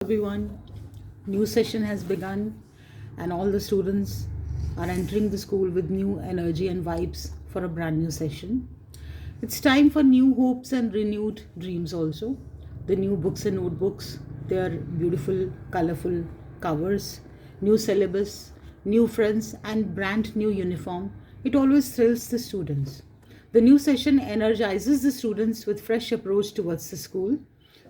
Everyone, new session has begun and all the students are entering the school with new energy and vibes for a brand new session. It's time for new hopes and renewed dreams also. The new books and notebooks, their beautiful colorful covers, new syllabus, new friends and brand new uniform. It always thrills the students. The new session energizes the students with fresh approach towards the school.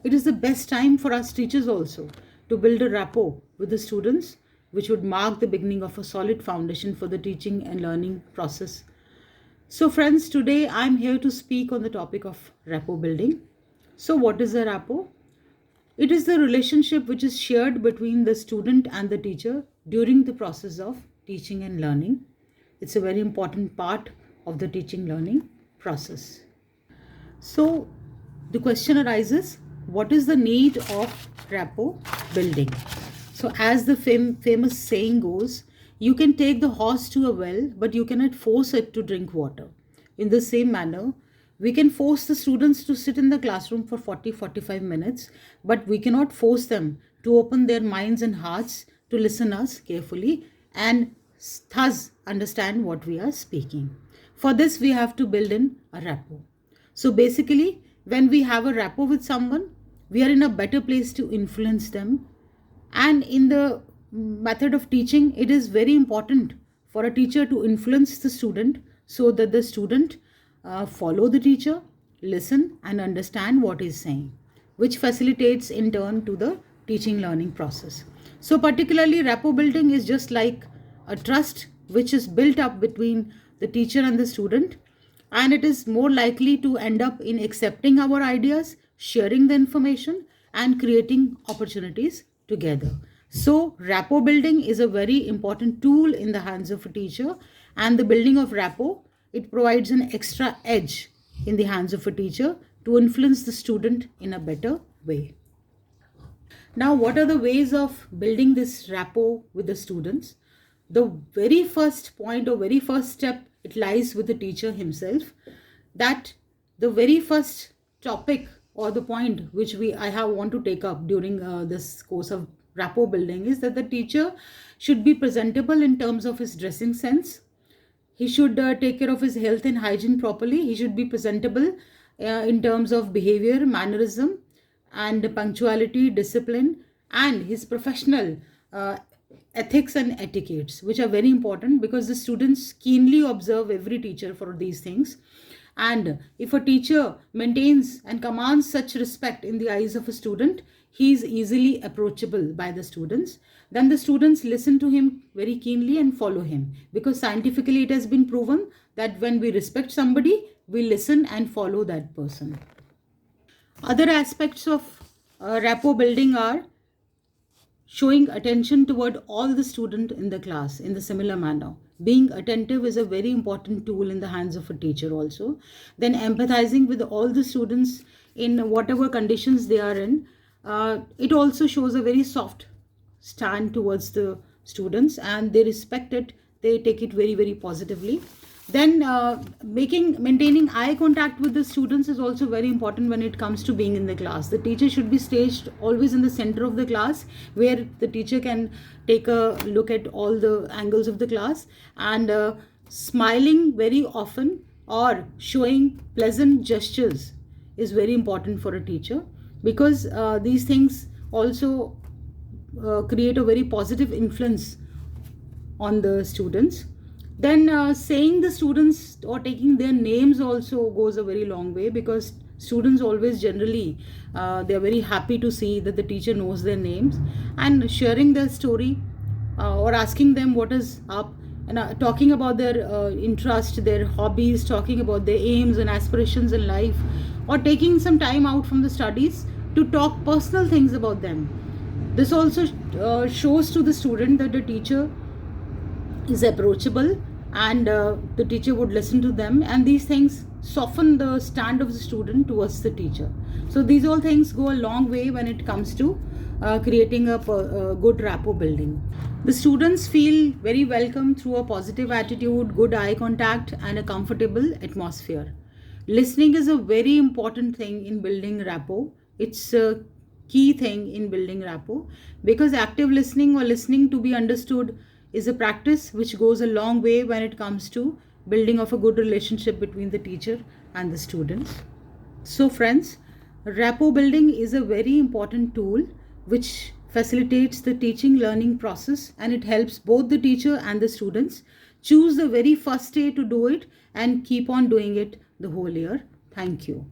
It is the best time for us teachers also to build a rapport with the students, which would mark the beginning of a solid foundation for the teaching and learning process. So, friends, today I'm here to speak on the topic of rapport building. So, what is a rapport? It is the relationship which is shared between the student and the teacher during the process of teaching and learning. It's a very important part of the teaching learning process. So, the question arises, what is the need of rapport building? So, as the famous saying goes, you can take the horse to a well, but you cannot force it to drink water. In the same manner, we can force the students to sit in the classroom for 40-45 minutes, but we cannot force them to open their minds and hearts to listen us carefully and thus understand what we are speaking. For this, we have to build in a rapport. So basically, when we have a rapport with someone, we are in a better place to influence them. And in the method of teaching, it is very important for a teacher to influence the student so that the student follow the teacher, listen and understand what he's saying, which facilitates in turn to the teaching learning process. So particularly rapport building is just like a trust which is built up between the teacher and the student, and it is more likely to end up in accepting our ideas, sharing the information and creating opportunities together. So rapport building is a very important tool in the hands of a teacher, and the building of rapport, it provides an extra edge in the hands of a teacher to influence the student in a better way. Now, what are the ways of building this rapport with the students? The very first point or very first step, it lies with the teacher himself, that the very first topic or the point which I have want to take up during this course of rapport building is that the teacher should be presentable in terms of his dressing sense. He should take care of his health and hygiene properly. He should be presentable in terms of behavior, mannerism and punctuality, discipline and his professional ethics and etiquettes, which are very important because the students keenly observe every teacher for these things. And if a teacher maintains and commands such respect in the eyes of a student, he is easily approachable by the students. Then the students listen to him very keenly and follow him, because scientifically it has been proven that when we respect somebody, we listen and follow that person. Other aspects of rapport building are showing attention toward all the students in the class in the similar manner. Being attentive is a very important tool in the hands of a teacher also. Then empathizing with all the students in whatever conditions they are in. It also shows a very soft stand towards the students, and they respect it. They take it very, very positively. Then maintaining eye contact with the students is also very important when it comes to being in the class. The teacher should be staged always in the center of the class, where the teacher can take a look at all the angles of the class, and smiling very often or showing pleasant gestures is very important for a teacher, because these things also create a very positive influence on the students. Then saying the students or taking their names also goes a very long way, because students always generally they are very happy to see that the teacher knows their names, and sharing their story or asking them what is up, and talking about their interest, their hobbies, talking about their aims and aspirations in life, or taking some time out from the studies to talk personal things about them. This also shows to the student that the teacher is approachable, and the teacher would listen to them, and these things soften the stand of the student towards the teacher. So these all things go a long way when it comes to creating a good rapport building. The students feel very welcome through a positive attitude, good eye contact and a comfortable atmosphere. Listening is a very important thing in building rapport. It's key thing in building rapport, because active listening or listening to be understood is a practice which goes a long way when it comes to building of a good relationship between the teacher and the students. So friends, rapport building is a very important tool which facilitates the teaching learning process, and it helps both the teacher and the students choose the very first day to do it and keep on doing it the whole year. Thank you.